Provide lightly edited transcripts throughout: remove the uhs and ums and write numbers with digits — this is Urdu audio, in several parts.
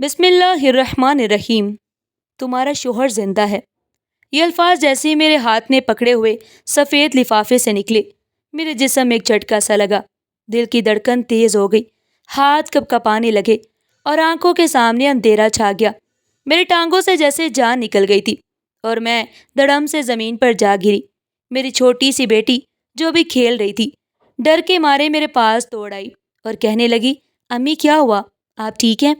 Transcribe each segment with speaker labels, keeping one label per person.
Speaker 1: بسم اللہ الرحمن الرحیم۔ تمہارا شوہر زندہ ہے۔ یہ الفاظ جیسے ہی میرے ہاتھ میں پکڑے ہوئے سفید لفافے سے نکلے، میرے جسم میں ایک جھٹکا سا لگا۔ دل کی دھڑکن تیز ہو گئی، ہاتھ کب کپانے لگے اور آنکھوں کے سامنے اندھیرا چھا گیا۔ میری ٹانگوں سے جیسے جان نکل گئی تھی اور میں دڑم سے زمین پر جا گری۔ میری چھوٹی سی بیٹی جو بھی کھیل رہی تھی، ڈر کے مارے میرے پاس دوڑ آئی اور کہنے لگی، امی کیا ہوا؟ آپ ٹھیک ہیں؟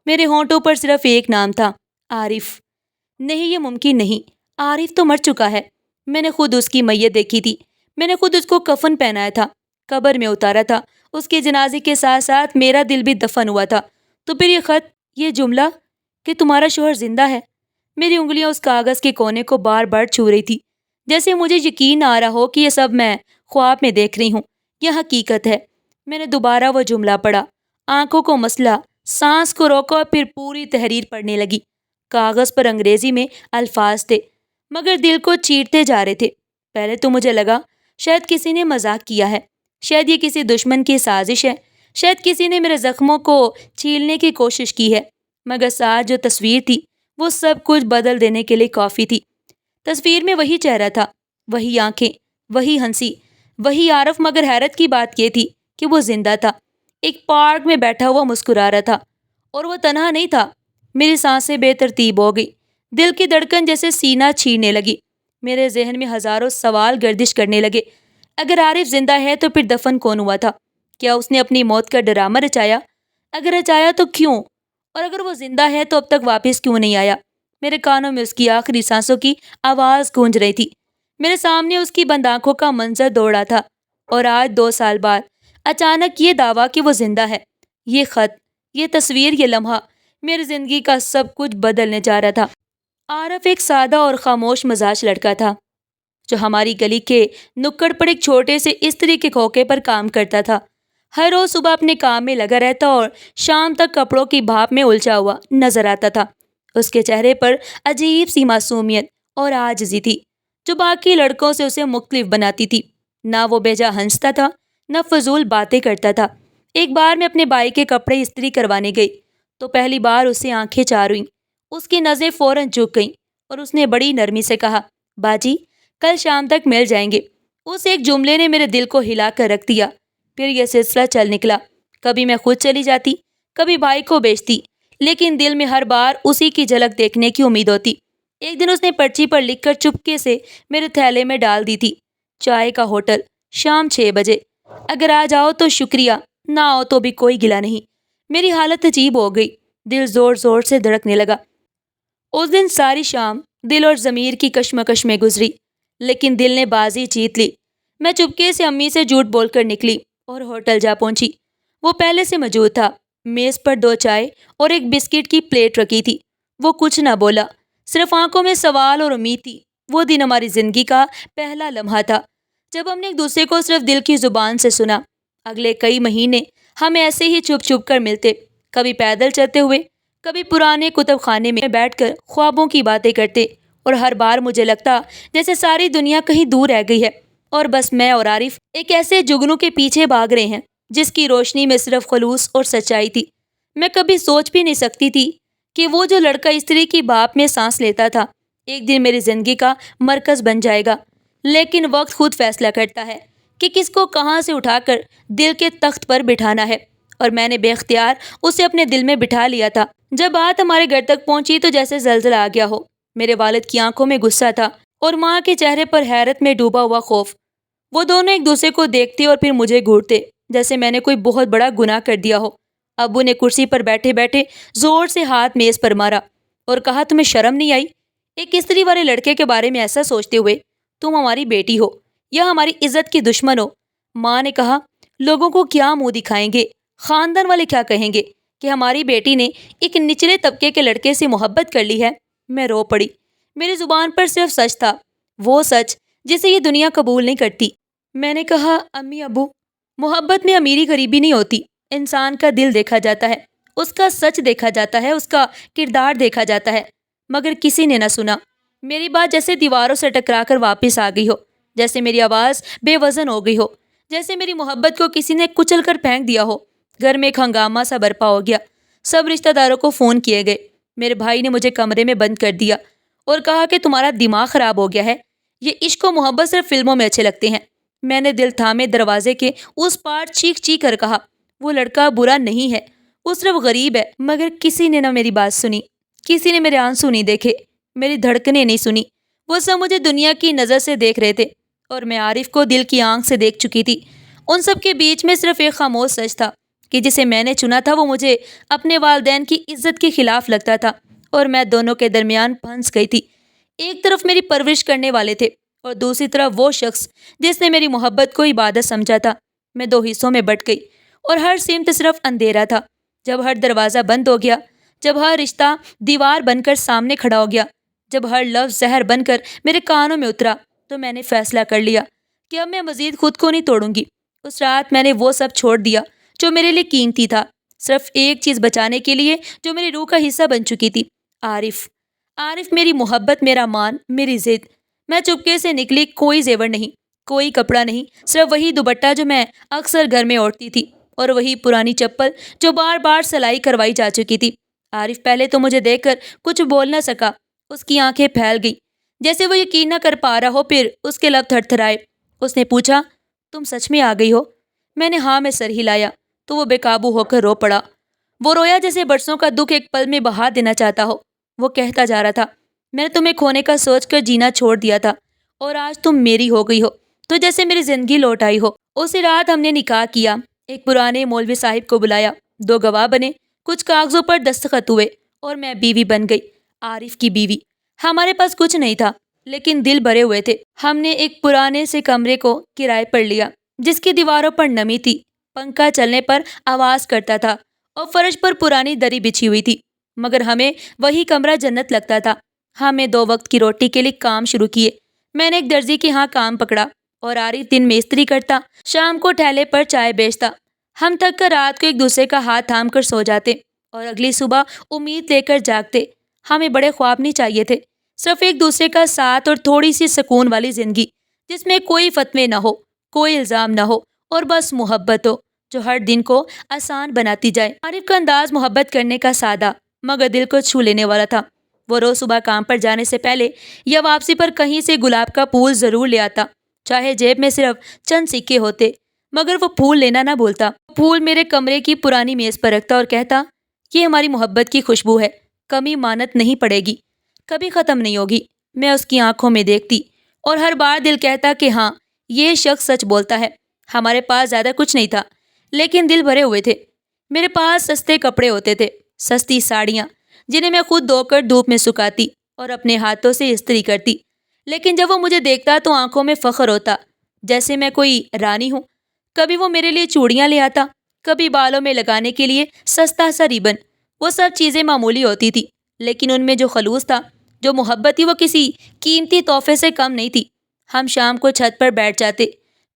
Speaker 1: میرے ہونٹوں پر صرف ایک نام تھا، عارف۔ نہیں، یہ ممکن نہیں، عارف تو مر چکا ہے۔ میں نے خود اس کی میت دیکھی تھی، میں نے خود اس کو کفن پہنایا تھا، قبر میں اتارا تھا، اس کے جنازے کے ساتھ ساتھ میرا دل بھی دفن ہوا تھا۔ تو پھر یہ خط، یہ جملہ کہ تمہارا شوہر زندہ ہے۔ میری انگلیاں اس کاغذ کے کونے کو بار بار چھو رہی تھی، جیسے مجھے یقین نہ آ رہا ہو کہ یہ سب میں خواب میں دیکھ رہی ہوں، یہ حقیقت ہے۔ میں نے دوبارہ وہ جملہ پڑھا، آنکھوں کو مسلا، سانس کو روکا اور پھر پوری تحریر پڑھنے لگی۔ کاغذ پر انگریزی میں الفاظ تھے، مگر دل کو چیرتے جا رہے تھے۔ پہلے تو مجھے لگا شاید کسی نے مذاق کیا ہے، شاید یہ کسی دشمن کی سازش ہے، شاید کسی نے میرے زخموں کو چھیلنے کی کوشش کی ہے، مگر ساتھ جو تصویر تھی وہ سب کچھ بدل دینے کے لیے کافی تھی۔ تصویر میں وہی چہرہ تھا، وہی آنکھیں، وہی ہنسی، وہی عارف، مگر حیرت کی بات یہ تھی کہ وہ زندہ تھا، ایک پارک میں بیٹھا ہوا مسکرا رہا تھا، اور وہ تنہا نہیں تھا۔ میری سانسیں بے ترتیب ہو گئی، دل کی دھڑکن جیسے سینہ چھیڑنے لگی، میرے ذہن میں ہزاروں سوال گردش کرنے لگے۔ اگر عارف زندہ ہے تو پھر دفن کون ہوا تھا؟ کیا اس نے اپنی موت کا ڈرامہ رچایا؟ اگر رچایا تو کیوں؟ اور اگر وہ زندہ ہے تو اب تک واپس کیوں نہیں آیا؟ میرے کانوں میں اس کی آخری سانسوں کی آواز گونج رہی تھی، میرے سامنے اس کی بند آنکھوں کا منظر دوڑا تھا، اور آج 2 سال بعد اچانک یہ دعویٰ کہ وہ زندہ ہے، یہ خط، یہ تصویر، یہ لمحہ، میری زندگی کا سب کچھ بدلنے جا رہا تھا۔ عارف ایک سادہ اور خاموش مزاج لڑکا تھا، جو ہماری گلی کے نکڑ پر ایک چھوٹے سے استری کے کھوکے پر کام کرتا تھا۔ ہر روز صبح اپنے کام میں لگا رہتا اور شام تک کپڑوں کی بھاپ میں الجھا ہوا نظر آتا تھا۔ اس کے چہرے پر عجیب سی معصومیت اور عاجزی تھی، جو باقی لڑکوں سے اسے مختلف بناتی تھی۔ نہ وہ بے جا ہنستا تھا، نہ فضول باتیں کرتا تھا۔ ایک بار میں اپنے بھائی کے کپڑے استری کروانے گئی تو پہلی بار اسے آنکھیں چار ہوئیں۔ اس کی نظریں فوراً جھک گئیں اور اس نے بڑی نرمی سے کہا، باجی کل شام تک مل جائیں گے۔ اس ایک جملے نے میرے دل کو ہلا کر رکھ دیا۔ پھر یہ سلسلہ چل نکلا، کبھی میں خود چلی جاتی، کبھی بھائی کو بھیجتی، لیکن دل میں ہر بار اسی کی جھلک دیکھنے کی امید ہوتی۔ ایک دن اس نے پرچی پر لکھ کر چپکے سے میرے تھیلے میں ڈال دی تھی، چائے کا ہوٹل، شام 6 بجے، اگر آ جاؤ تو شکریہ، نہ آؤ تو بھی کوئی گلہ نہیں۔ میری حالت عجیب ہو گئی، دل زور زور سے دھڑکنے لگا۔ اس دن ساری شام دل اور ضمیر کی کشمکش میں گزری، لیکن دل نے بازی جیت لی۔ میں چپکے سے امی سے جھوٹ بول کر نکلی اور ہوٹل جا پہنچی۔ وہ پہلے سے موجود تھا، میز پر 2 چائے اور ایک بسکٹ کی پلیٹ رکھی تھی۔ وہ کچھ نہ بولا، صرف آنکھوں میں سوال اور امید تھی۔ وہ دن ہماری زندگی کا پہلا لمحہ تھا، جب ہم نے ایک دوسرے کو صرف دل کی زبان سے سنا۔ اگلے کئی مہینے ہم ایسے ہی چھپ چھپ کر ملتے، کبھی پیدل چلتے ہوئے، کبھی پرانے کتب خانے میں بیٹھ کر خوابوں کی باتیں کرتے، اور ہر بار مجھے لگتا جیسے ساری دنیا کہیں دور رہ گئی ہے اور بس میں اور عارف ایک ایسے جگنو کے پیچھے بھاگ رہے ہیں جس کی روشنی میں صرف خلوص اور سچائی تھی۔ میں کبھی سوچ بھی نہیں سکتی تھی کہ وہ جو لڑکا استری کی بھاپ میں سانس لیتا تھا ایک دن میری زندگی کا مرکز بن جائے گا۔ لیکن وقت خود فیصلہ کرتا ہے کہ کس کو کہاں سے اٹھا کر دل کے تخت پر بٹھانا ہے، اور میں نے بے اختیار اسے اپنے دل میں بٹھا لیا تھا۔ جب بات ہمارے گھر تک پہنچی تو جیسے زلزلہ آ گیا ہو۔ میرے والد کی آنکھوں میں غصہ تھا اور ماں کے چہرے پر حیرت میں ڈوبا ہوا خوف۔ وہ دونوں ایک دوسرے کو دیکھتے اور پھر مجھے گھورتے جیسے میں نے کوئی بہت بڑا گناہ کر دیا ہو۔ ابو نے کرسی پر بیٹھے بیٹھے زور سے ہاتھ میز پر مارا اور کہا، تمہیں شرم نہیں آئی؟ ایک استری والے لڑکے کے بارے میں ایسا سوچتے ہوئے؟ تم ہماری بیٹی ہو یا ہماری عزت کی دشمن ہو؟ ماں نے کہا، لوگوں کو کیا منہ دکھائیں گے، خاندان والے کیا کہیں گے کہ ہماری بیٹی نے ایک نچلے طبقے کے لڑکے سے محبت کر لی ہے؟ میں رو پڑی۔ میری زبان پر صرف سچ تھا، وہ سچ جسے یہ دنیا قبول نہیں کرتی۔ میں نے کہا، امی ابو، محبت میں امیری غریبی نہیں ہوتی، انسان کا دل دیکھا جاتا ہے، اس کا سچ دیکھا جاتا ہے، اس کا کردار دیکھا جاتا ہے۔ مگر کسی نے نہ سنا۔ میری بات جیسے دیواروں سے ٹکرا کر واپس آ گئی ہو، جیسے میری آواز بے وزن ہو گئی ہو، جیسے میری محبت کو کسی نے کچل کر پھینک دیا ہو۔ گھر میں ایک ہنگامہ سا برپا ہو گیا۔ سب رشتہ داروں کو فون کیے گئے۔ میرے بھائی نے مجھے کمرے میں بند کر دیا اور کہا کہ تمہارا دماغ خراب ہو گیا ہے، یہ عشق و محبت صرف فلموں میں اچھے لگتے ہیں۔ میں نے دل تھامے دروازے کے اس پار چیخ چیخ کر کہا، وہ لڑکا برا نہیں ہے، وہ صرف غریب ہے۔ مگر کسی نے نہ میری بات سنی، کسی نے میرے آنسو نہیں دیکھے، میری دھڑکنیں نہیں سنی۔ وہ سب مجھے دنیا کی نظر سے دیکھ رہے تھے اور میں عارف کو دل کی آنکھ سے دیکھ چکی تھی۔ ان سب کے بیچ میں صرف ایک خاموش سچ تھا کہ جسے میں نے چنا تھا وہ مجھے اپنے والدین کی عزت کے خلاف لگتا تھا، اور میں دونوں کے درمیان پھنس گئی تھی۔ ایک طرف میری پرورش کرنے والے تھے اور دوسری طرف وہ شخص جس نے میری محبت کو عبادت سمجھا تھا۔ میں دو حصوں میں بٹ گئی اور ہر سمت صرف اندھیرا تھا۔ جب ہر دروازہ بند ہو گیا، جب ہر رشتہ دیوار بن کر سامنے کھڑا ہو گیا، جب ہر لفظ زہر بن کر میرے کانوں میں اترا، تو میں نے فیصلہ کر لیا کہ اب میں مزید خود کو نہیں توڑوں گی۔ اس رات میں نے وہ سب چھوڑ دیا جو میرے لیے قیمتی تھا، صرف ایک چیز بچانے کے لیے جو میری روح کا حصہ بن چکی تھی، عارف۔ عارف، میری محبت، میرا مان، میری ضد۔ میں چپکے سے نکلی، کوئی زیور نہیں، کوئی کپڑا نہیں، صرف وہی دوپٹہ جو میں اکثر گھر میں اوڑھتی تھی اور وہی پرانی چپل جو بار بار سلائی کروائی جا چکی تھی۔ عارف پہلے تو مجھے دیکھ کر کچھ بول نہ سکا، اس کی آنکھیں پھیل گئی جیسے وہ یقین نہ کر پا رہا ہو، پھر اس کے لب تھر تھرائے۔ اس نے پوچھا، تم سچ میں آ گئی ہو؟ میں نے ہاں میں سر ہلایا تو وہ بے قابو ہو کر رو پڑا۔ وہ رویا جیسے برسوں کا دکھ ایک پل میں بہا دینا چاہتا ہو۔ وہ کہتا جا رہا تھا، میں نے تمہیں کھونے کا سوچ کر جینا چھوڑ دیا تھا اور آج تم میری ہو گئی ہو تو جیسے میری زندگی لوٹ آئی ہو۔ اسی رات ہم نے نکاح کیا، ایک پرانے مولوی صاحب کو بلایا، 2 گواہ بنے، کچھ کاغذوں پر دستخط ہوئے اور میں بیوی بن گئی، عارف کی بیوی۔ ہمارے پاس کچھ نہیں تھا لیکن دل بھرے ہوئے تھے۔ ہم نے ایک پرانے سے کمرے کو کرائے پر لیا جس کی دیواروں پر نمی تھی، پنکھا چلنے پر آواز کرتا تھا اور فرش پر پرانی دری بچھی ہوئی تھی، مگر ہمیں وہی کمرہ جنت لگتا تھا۔ ہم نے 2 وقت کی روٹی کے لیے کام شروع کیے۔ میں نے ایک درزی کے ہاں کام پکڑا اور عارف دن میں استری کرتا، شام کو ٹھیلے پر چائے بیچتا۔ ہم تھک کر رات کو ایک دوسرے کا ہاتھ تھام کر سو جاتے اور اگلی صبح امید لے کر جاگتے۔ ہمیں بڑے خواب نہیں چاہیے تھے، صرف ایک دوسرے کا ساتھ اور تھوڑی سی سکون والی زندگی جس میں کوئی فتوے نہ ہو، کوئی الزام نہ ہو اور بس محبت ہو جو ہر دن کو آسان بناتی جائے۔ عارف کا انداز محبت کرنے کا سادہ مگر دل کو چھو لینے والا تھا۔ وہ روز صبح کام پر جانے سے پہلے یا واپسی پر کہیں سے گلاب کا پھول ضرور لے آتا، چاہے جیب میں صرف چند سکے ہوتے، مگر وہ پھول لینا نہ بھولتا۔ پھول میرے کمرے کی پرانی میز پر رکھتا اور کہتا، یہ ہماری محبت کی خوشبو ہے، کمی مانت نہیں پڑے گی، کبھی ختم نہیں ہوگی۔ میں اس کی آنکھوں میں دیکھتی اور ہر بار دل کہتا کہ ہاں، یہ شخص سچ بولتا ہے۔ ہمارے پاس زیادہ کچھ نہیں تھا لیکن دل بھرے ہوئے تھے۔ میرے پاس سستے کپڑے ہوتے تھے، سستی ساڑیاں جنہیں میں خود دھو کر دھوپ میں سکھاتی اور اپنے ہاتھوں سے استری کرتی، لیکن جب وہ مجھے دیکھتا تو آنکھوں میں فخر ہوتا جیسے میں کوئی رانی ہوں۔ کبھی وہ میرے لیے چوڑیاں لے آتا، کبھی بالوں میں لگانے کے لیے سستا سا ریبن۔ وہ سب چیزیں معمولی ہوتی تھی لیکن ان میں جو خلوص تھا، جو محبت تھی، وہ کسی قیمتی تحفے سے کم نہیں تھی۔ ہم شام کو چھت پر بیٹھ جاتے،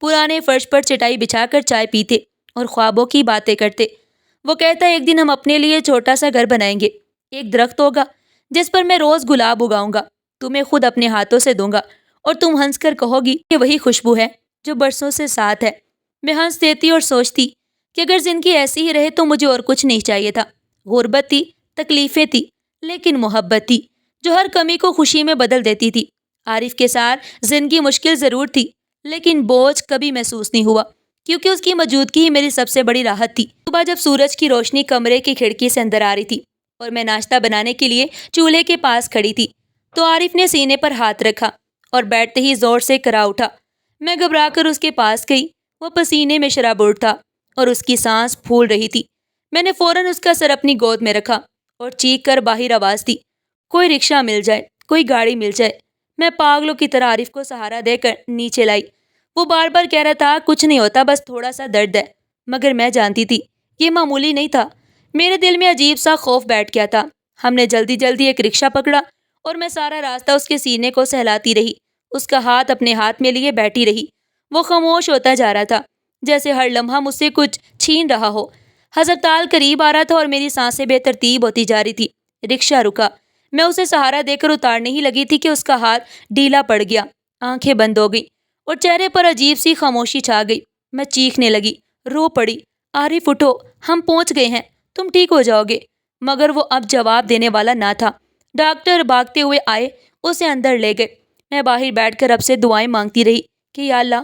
Speaker 1: پرانے فرش پر چٹائی بچھا کر چائے پیتے اور خوابوں کی باتیں کرتے۔ وہ کہتا، ایک دن ہم اپنے لیے چھوٹا سا گھر بنائیں گے، ایک درخت ہوگا جس پر میں روز گلاب اگاؤں گا، تمہیں خود اپنے ہاتھوں سے دوں گا اور تم ہنس کر کہو گی کہ وہی خوشبو ہے جو برسوں سے ساتھ ہے۔ میں ہنس دیتی اور سوچتی کہ اگر زندگی ایسی ہی رہے تو مجھے اور کچھ نہیں چاہیے تھا۔ غربت تھی، تکلیفیں تھی، لیکن محبت تھی جو ہر کمی کو خوشی میں بدل دیتی تھی۔ عارف کے ساتھ زندگی مشکل ضرور تھی لیکن بوجھ کبھی محسوس نہیں ہوا کیونکہ اس کی موجودگی ہی میری سب سے بڑی راحت تھی۔ صبح جب سورج کی روشنی کمرے کی کھڑکی سے اندر آ رہی تھی اور میں ناشتہ بنانے کے لیے چولہے کے پاس کھڑی تھی تو عارف نے سینے پر ہاتھ رکھا اور بیٹھتے ہی زور سے کرا اٹھا۔ میں گھبرا کر اس کے پاس گئی، وہ پسینے میں شرابور تھا اور اس کی سانس پھول رہی تھی۔ میں نے فوراً اس کا سر اپنی گود میں رکھا اور چیخ کر باہر آواز دی، کوئی رکشہ مل جائے، کوئی گاڑی مل جائے۔ میں پاگلوں کی طرح عارف کو سہارا دے کر نیچے لائی۔ وہ بار بار کہہ رہا تھا، کچھ نہیں ہوتا، بس تھوڑا سا درد ہے، مگر میں جانتی تھی یہ معمولی نہیں تھا۔ میرے دل میں عجیب سا خوف بیٹھ گیا تھا۔ ہم نے جلدی جلدی ایک رکشہ پکڑا اور میں سارا راستہ اس کے سینے کو سہلاتی رہی، اس کا ہاتھ اپنے ہاتھ میں لیے بیٹھی رہی۔ وہ خاموش ہوتا جا رہا تھا جیسے ہر لمحہ مجھ سے کچھ چھین رہا ہو۔ ہسپتال قریب آ رہا تھا اور میری سانسیں بے ترتیب ہوتی جا رہی تھی۔ رکشہ رکا، میں اسے سہارا دے کر اتارنے ہی لگی تھی کہ اس کا ہاتھ ڈھیلا پڑ گیا، آنکھیں بند ہو گئی اور چہرے پر عجیب سی خاموشی چھا گئی۔ میں چیخنے لگی، رو پڑی، عارف اٹھو، ہم پہنچ گئے ہیں، تم ٹھیک ہو جاؤ گے۔ مگر وہ اب جواب دینے والا نہ تھا۔ ڈاکٹر بھاگتے ہوئے آئے، اسے اندر لے گئے۔ میں باہر بیٹھ کر رب سے دعائیں مانگتی رہی کہ یا اللہ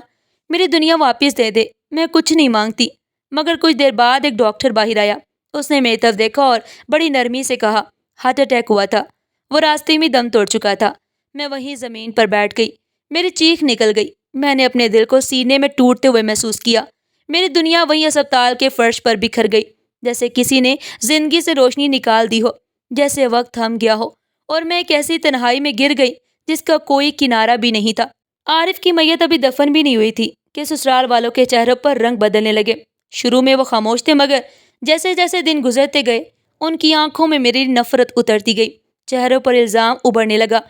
Speaker 1: میری دنیا واپس دے دے، میں کچھ نہیں مانگتی۔ مگر کچھ دیر بعد ایک ڈاکٹر باہر آیا۔ اس نے میری طرف دیکھا اور بڑی نرمی سے کہا ہارٹ اٹیک ہوا تھا، وہ راستے میں دم توڑ چکا تھا۔ میں وہیں زمین پر بیٹھ گئی، میری چیخ نکل گئی۔ میں نے اپنے دل کو سینے میں ٹوٹتے ہوئے محسوس کیا۔ میری دنیا وہیں اسپتال کے فرش پر بکھر گئی، جیسے کسی نے زندگی سے روشنی نکال دی ہو، جیسے وقت تھم گیا ہو اور میں ایک ایسی تنہائی میں گر گئی جس کا کوئی کنارہ بھی نہیں تھا۔ عارف کی میت ابھی دفن بھی نہیں ہوئی تھی کہ سسرال والوں کے چہروں پر رنگ بدلنے لگے۔ شروع میں وہ خاموش تھے، مگر جیسے جیسے دن گزرتے گئے ان کی آنکھوں میں میری نفرت اترتی گئی، چہروں پر الزام ابھرنے لگا۔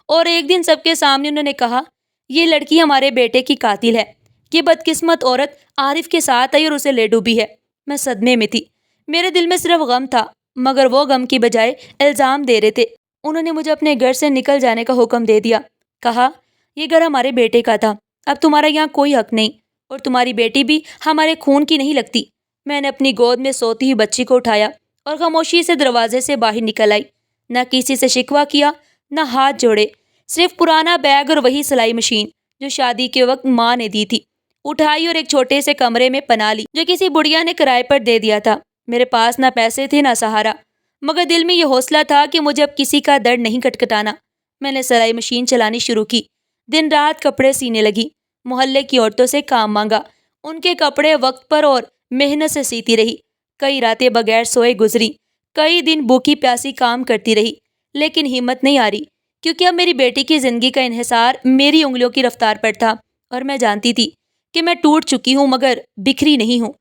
Speaker 1: اور ایک دن سب کے سامنے انہوں نے کہا یہ لڑکی ہمارے بیٹے کی قاتل ہے، یہ بدقسمت عورت عارف کے ساتھ آئی اور اسے لے ڈوبی ہے۔ میں صدمے میں تھی، میرے دل میں صرف غم تھا، مگر وہ غم کی بجائے الزام دے رہے تھے۔ انہوں نے مجھے اپنے گھر سے نکل جانے کا حکم دے دیا، کہا یہ گھر ہمارے بیٹے کا تھا، اب تمہارا یہاں کوئی حق نہیں، اور تمہاری بیٹی بھی ہمارے خون کی نہیں لگتی۔ میں نے اپنی گود میں سوتی ہوئی بچی کو اٹھایا اور خاموشی سے دروازے سے باہر نکل آئی۔ نہ کسی سے شکوہ کیا، نہ ہاتھ جوڑے، صرف پرانا بیگ اور وہی سلائی مشین جو شادی کے وقت ماں نے دی تھی اٹھائی اور ایک چھوٹے سے کمرے میں پناہ لی جو کسی بڑھیا نے کرائے پر دے دیا تھا۔ میرے پاس نہ پیسے تھے نہ سہارا، مگر دل میں یہ حوصلہ تھا کہ مجھے اب کسی کا درد نہیں کٹکھٹانا۔ میں نے سلائی مشین چلانی شروع کی، دن رات کپڑے سینے لگی، محلے کی عورتوں سے کام مانگا، ان کے کپڑے وقت پر اور محنت سے سیتی رہی۔ کئی راتیں بغیر سوئے گزری، کئی دن بھوکی پیاسی کام کرتی رہی، لیکن ہمت نہیں آ رہی، کیونکہ اب میری بیٹی کی زندگی کا انحصار میری انگلیوں کی رفتار پر تھا، اور میں جانتی تھی کہ میں ٹوٹ چکی ہوں مگر بکھری نہیں ہوں۔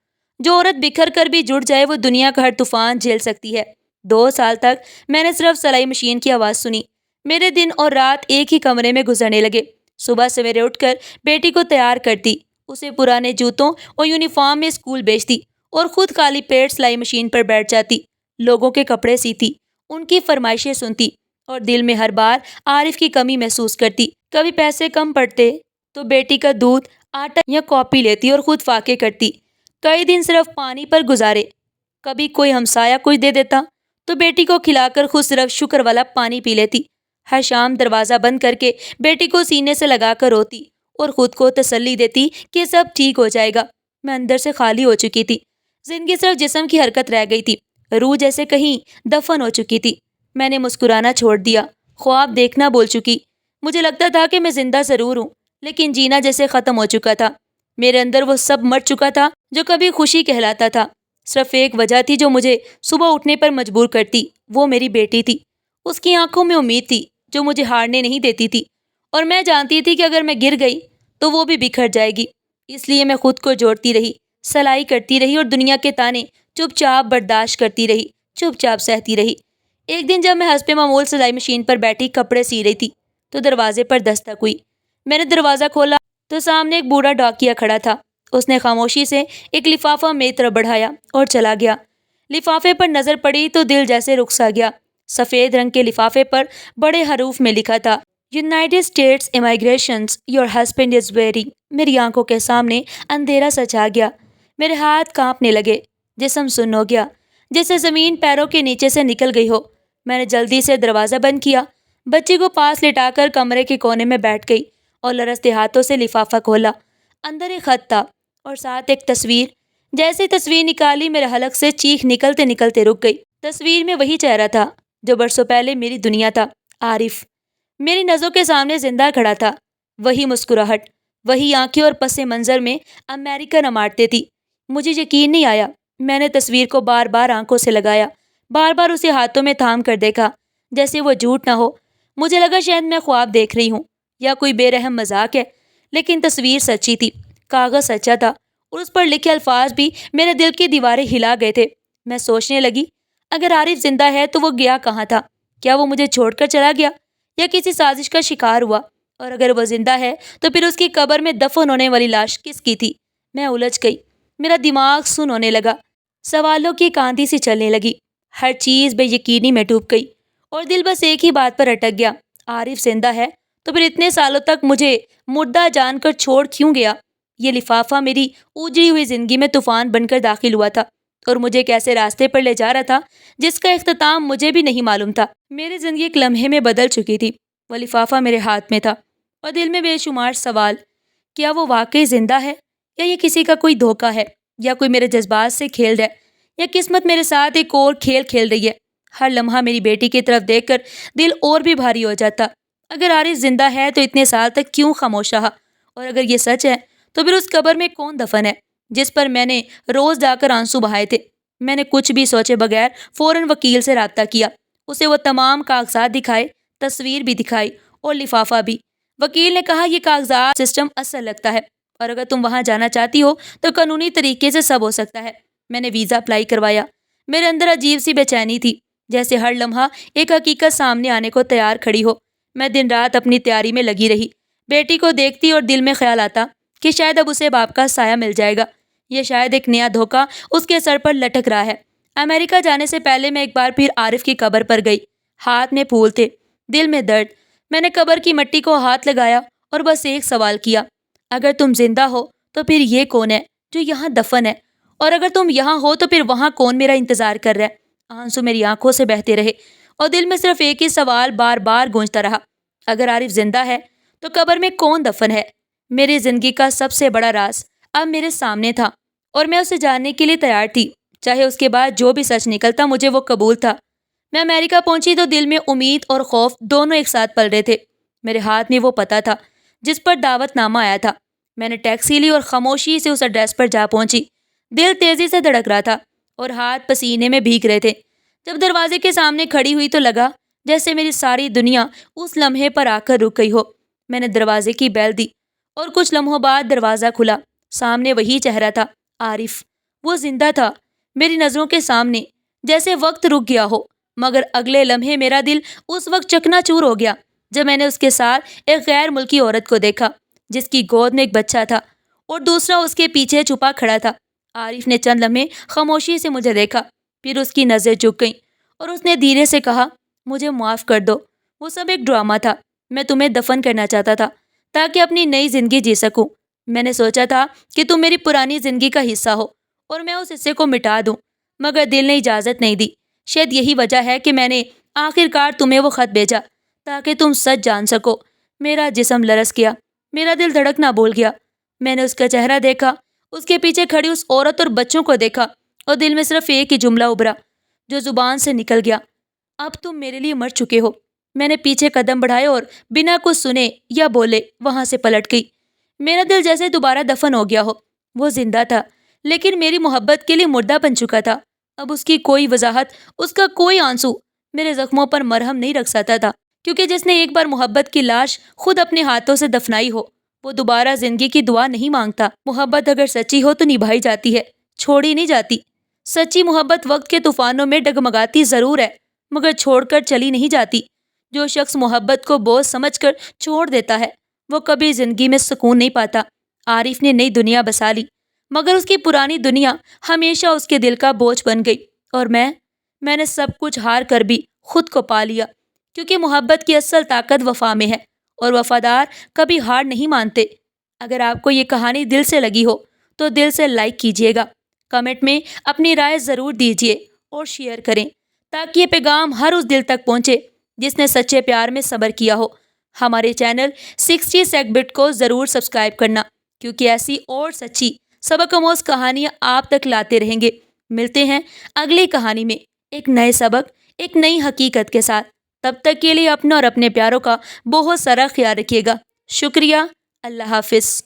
Speaker 1: جو عورت بکھر کر بھی جڑ جائے وہ دنیا کا ہر طوفان جھیل سکتی ہے۔ 2 سال تک میں نے صرف سلائی مشین کی آواز سنی۔ میرے دن اور رات ایک ہی کمرے میں گزرنے لگے۔ صبح سویرے اٹھ کر بیٹی کو تیار کرتی، اسے پرانے جوتوں اور یونیفارم میں اسکول بھیجتی، اور خود خالی پیٹ سلائی مشین پر بیٹھ جاتی، لوگوں کے کپڑے سیتی، ان کی فرمائشیں سنتی، اور دل میں ہر بار عارف کی کمی محسوس کرتی۔ کبھی پیسے کم پڑتے تو بیٹی کا دودھ، آٹا یا کاپی لیتی اور خود فاقے کرتی۔ کئی دن صرف پانی پر گزارے، کبھی کوئی ہمسایہ کچھ دے دیتا تو بیٹی کو کھلا کر خود صرف شکر والا پانی پی لیتی۔ ہر شام دروازہ بند کر کے بیٹی کو سینے سے لگا کر روتی اور خود کو تسلی دیتی کہ سب ٹھیک ہو جائے گا۔ میں اندر سے خالی ہو چکی تھی، زندگی صرف جسم کی حرکت رہ گئی تھی، روح جیسے کہیں دفن ہو چکی تھی۔ میں نے مسکرانا چھوڑ دیا، خواب دیکھنا بھول چکی۔ مجھے لگتا تھا کہ میں زندہ ضرور ہوں، لیکن جینا جیسے ختم ہو چکا تھا۔ میرے اندر وہ سب مر چکا تھا جو کبھی خوشی کہلاتا تھا۔ صرف ایک وجہ تھی جو مجھے صبح اٹھنے پر مجبور کرتی، وہ میری بیٹی تھی۔ اس کی آنکھوں میں امید تھی جو مجھے ہارنے نہیں دیتی تھی، اور میں جانتی تھی کہ اگر میں گر گئی تو وہ بھی بکھر جائے گی۔ اس لیے میں خود کو جوڑتی رہی، سلائی کرتی رہی، اور دنیا کے تانے چپ چاپ برداشت کرتی رہی، چپ چاپ سہتی رہی۔ ایک دن جب میں حسب معمول سلائی مشین پر بیٹھی کپڑے سی رہی تھی تو دروازے پر دستک ہوئی۔ میں نے دروازہ کھولا تو سامنے ایک بوڑھا ڈاکیا کھڑا تھا۔ اس نے خاموشی سے ایک لفافہ میری طرف بڑھایا اور چلا گیا۔ لفافے پر نظر پڑی تو دل جیسے رک سا گیا۔ سفید رنگ کے لفافے پر بڑے حروف میں لکھا تھا United States immigrations your husband is wearing. میری آنکھوں کے سامنے اندھیرا سا چھا گیا، میرے ہاتھ کانپنے لگے، جسم سن ہو گیا، جیسے زمین پیروں کے نیچے سے نکل گئی ہو۔ میں نے جلدی سے دروازہ بند کیا، بچی کو پاس لٹا کر کمرے کے کونے میں بیٹھ گئی اور لرزتے ہاتھوں سے لفافہ کھولا۔ اندر ایک خط تھا اور ساتھ ایک تصویر۔ جیسے تصویر نکالی میرے حلق سے چیخ نکلتے نکلتے رک گئی۔ تصویر میں وہی چہرہ تھا جو برسوں پہلے میری دنیا تھا، عارف۔ میری نظروں کے سامنے زندہ کھڑا تھا، وہی مسکراہٹ، وہی آنکھیں اور پس منظر میں امریکن عمارتیں تھی۔ مجھے یقین نہیں آیا۔ میں نے تصویر کو بار بار آنکھوں سے لگایا، بار بار اسے ہاتھوں میں تھام کر دیکھا، جیسے وہ جھوٹ نہ ہو۔ مجھے لگا شاید میں خواب دیکھ رہی ہوں یا کوئی بے رحم مذاق ہے، لیکن تصویر سچی تھی، کاغذ سچا تھا، اور اس پر لکھے الفاظ بھی میرے دل کی دیواریں ہلا گئے تھے۔ میں سوچنے لگی، اگر عارف زندہ ہے تو وہ گیا کہاں تھا؟ کیا وہ مجھے چھوڑ کر چلا گیا یا کسی سازش کا شکار ہوا؟ اور اگر وہ زندہ ہے تو پھر اس کی قبر میں دفن ہونے والی لاش کس کی تھی؟ میں الجھ گئی، میرا دماغ سن ہونے لگا، سوالوں کی ایک آندھی سی چلنے لگی، ہر چیز بے یقینی میں ڈوب گئی، اور دل بس ایک ہی بات پر اٹک گیا، عارف زندہ ہے تو پھر اتنے سالوں تک مجھے مردہ جان کر چھوڑ کیوں گیا؟ یہ لفافہ میری اجڑی ہوئی زندگی میں طوفان بن کر داخل ہوا تھا، اور مجھے ایک ایسے راستے پر لے جا رہا تھا جس کا اختتام مجھے بھی نہیں معلوم تھا۔ میری زندگی ایک لمحے میں بدل چکی تھی۔ وہ لفافہ میرے ہاتھ میں تھا اور دل میں بے شمار سوال۔ کیا وہ واقعی زندہ ہے، یا یہ کسی کا کوئی دھوکہ ہے، یا کوئی میرے جذبات سے کھیل رہا ہے، یا قسمت میرے ساتھ ایک اور کھیل کھیل رہی ہے؟ ہر لمحہ میری بیٹی کی طرف دیکھ کر دل اور بھی بھاری ہو جاتا۔ اگر عارف زندہ ہے تو اتنے سال تک کیوں خاموش رہا؟ اور اگر یہ سچ ہے تو پھر اس قبر میں کون دفن ہے جس پر میں نے روز جا کر آنسو بہائے تھے؟ میں نے کچھ بھی سوچے بغیر فوراً وکیل سے رابطہ کیا۔ اسے وہ تمام کاغذات دکھائے، تصویر بھی دکھائی اور لفافہ بھی۔ وکیل نے کہا یہ کاغذات سسٹم اثر لگتا ہے، اور اگر تم وہاں جانا چاہتی ہو تو قانونی طریقے سے سب ہو سکتا ہے۔ میں نے ویزا اپلائی کروایا۔ میرے اندر عجیب سی بے چینی تھی، جیسے ہر لمحہ ایک حقیقت سامنے آنے کو تیار کھڑی ہو۔ میں دن رات اپنی تیاری میں لگی رہی۔ بیٹی کو دیکھتی اور دل میں خیال آتا کہ شاید اب اسے باپ کا سایہ مل جائے گا، یہ شاید ایک نیا دھوکہ اس کے سر پر لٹک رہا ہے۔ امریکہ جانے سے پہلے میں ایک بار پھر عارف کی قبر پر گئی۔ ہاتھ میں پھول تھے، دل میں درد۔ میں نے قبر کی مٹی کو ہاتھ لگایا اور بس ایک سوال کیا، اگر تم زندہ ہو تو پھر یہ کون ہے جو یہاں دفن ہے؟ اور اگر تم یہاں ہو تو پھر وہاں کون میرا انتظار کر رہا ہے؟ آنسو میری آنکھوں سے بہتے رہے اور دل میں صرف ایک ہی سوال بار بار گونجتا رہا، اگر عارف زندہ ہے تو قبر میں کون دفن ہے؟ میری زندگی کا سب سے بڑا راز اب میرے سامنے تھا اور میں اسے جاننے کے لیے تیار تھی، چاہے اس کے بعد جو بھی سچ نکلتا مجھے وہ قبول تھا۔ میں امریکہ پہنچی تو دل میں امید اور خوف دونوں ایک ساتھ پل رہے تھے۔ میرے ہاتھ میں وہ پتہ تھا جس پر دعوت نامہ آیا تھا۔ میں نے ٹیکسی لی اور خاموشی سے اس ایڈریس پر جا پہنچی۔ دل تیزی سے دھڑک رہا تھا اور ہاتھ پسینے میں بھیگ رہے تھے۔ جب دروازے کے سامنے کھڑی ہوئی تو لگا جیسے میری ساری دنیا اس لمحے پر آ کر رک گئی ہو۔ میں نے دروازے کی بیل دی اور کچھ لمحوں بعد دروازہ کھلا۔ سامنے وہی چہرہ تھا، عارف۔ وہ زندہ تھا میری نظروں کے سامنے، جیسے وقت رک گیا ہو۔ مگر اگلے لمحے میرا دل اس وقت چکنا چور ہو گیا جب میں نے اس کے ساتھ ایک غیر ملکی عورت کو دیکھا، جس کی گود میں ایک بچہ تھا اور دوسرا اس کے پیچھے چھپا کھڑا تھا۔ عارف نے چند لمحے خاموشی سے مجھے دیکھا، پھر اس کی نظریں جھک گئیں اور اس نے دھیرے سے کہا، مجھے معاف کر دو، وہ سب ایک ڈرامہ تھا۔ میں تمہیں دفن کرنا چاہتا تھا تاکہ اپنی نئی زندگی جی سکوں۔ میں نے سوچا تھا کہ تم میری پرانی زندگی کا حصہ ہو اور میں اس حصے کو مٹا دوں، مگر دل نے اجازت نہیں دی۔ شاید یہی وجہ ہے کہ میں نے آخر کار تمہیں وہ خط بھیجا تاکہ تم سچ جان سکو۔ میرا جسم لرز گیا، میرا دل دھڑکنا بھول گیا۔ میں نے اس کا چہرہ دیکھا، اس کے پیچھے کھڑی اس عورت اور بچوں کو دیکھا، اور دل میں صرف ایک ہی جملہ ابھرا جو زبان سے نکل گیا، اب تم میرے لیے مر چکے ہو۔ میں نے پیچھے قدم بڑھائے اور بنا کچھ سنے یا بولے وہاں سے پلٹ گئی۔ میرا دل جیسے دوبارہ دفن ہو گیا ہو۔ وہ زندہ تھا لیکن میری محبت کے لیے مردہ بن چکا تھا۔ اب اس کی کوئی وضاحت، اس کا کوئی آنسو میرے زخموں پر مرہم نہیں رکھ سکتا تھا، کیونکہ جس نے ایک بار محبت کی لاش خود اپنے ہاتھوں سے دفنائی ہو وہ دوبارہ زندگی کی دعا نہیں مانگتا۔ محبت اگر سچی ہو تو نبھائی جاتی ہے، چھوڑی نہیں جاتی۔ سچی محبت وقت کے طوفانوں میں ڈگمگاتی ضرور ہے، مگر چھوڑ کر چلی نہیں جاتی۔ جو شخص محبت کو بوجھ سمجھ کر چھوڑ دیتا ہے وہ کبھی زندگی میں سکون نہیں پاتا۔ عارف نے نئی دنیا بسا لی، مگر اس کی پرانی دنیا ہمیشہ اس کے دل کا بوجھ بن گئی، اور میں نے سب کچھ ہار کر بھی خود کو پا لیا، کیونکہ محبت کی اصل طاقت وفا میں ہے، اور وفادار کبھی ہار نہیں مانتے۔ اگر آپ کو یہ کہانی دل سے لگی ہو تو دل سے لائک کیجیے گا، کمنٹ میں اپنی رائے ضرور دیجیے اور شیئر کریں تاکہ یہ پیغام ہر اس دل تک پہنچے جس نے سچے پیار میں صبر کیا ہو۔ ہمارے چینل 60 سیکنڈ کو ضرور سبسکرائب کرنا، کیونکہ ایسی اور سچی سبق آموز کہانیاں آپ تک لاتے رہیں گے۔ ملتے ہیں اگلی کہانی میں ایک نئے سبق، ایک نئی حقیقت کے ساتھ۔ تب تک کے لیے اپنا اور اپنے پیاروں کا بہت سارا خیال رکھیے گا۔ شکریہ، اللہ حافظ۔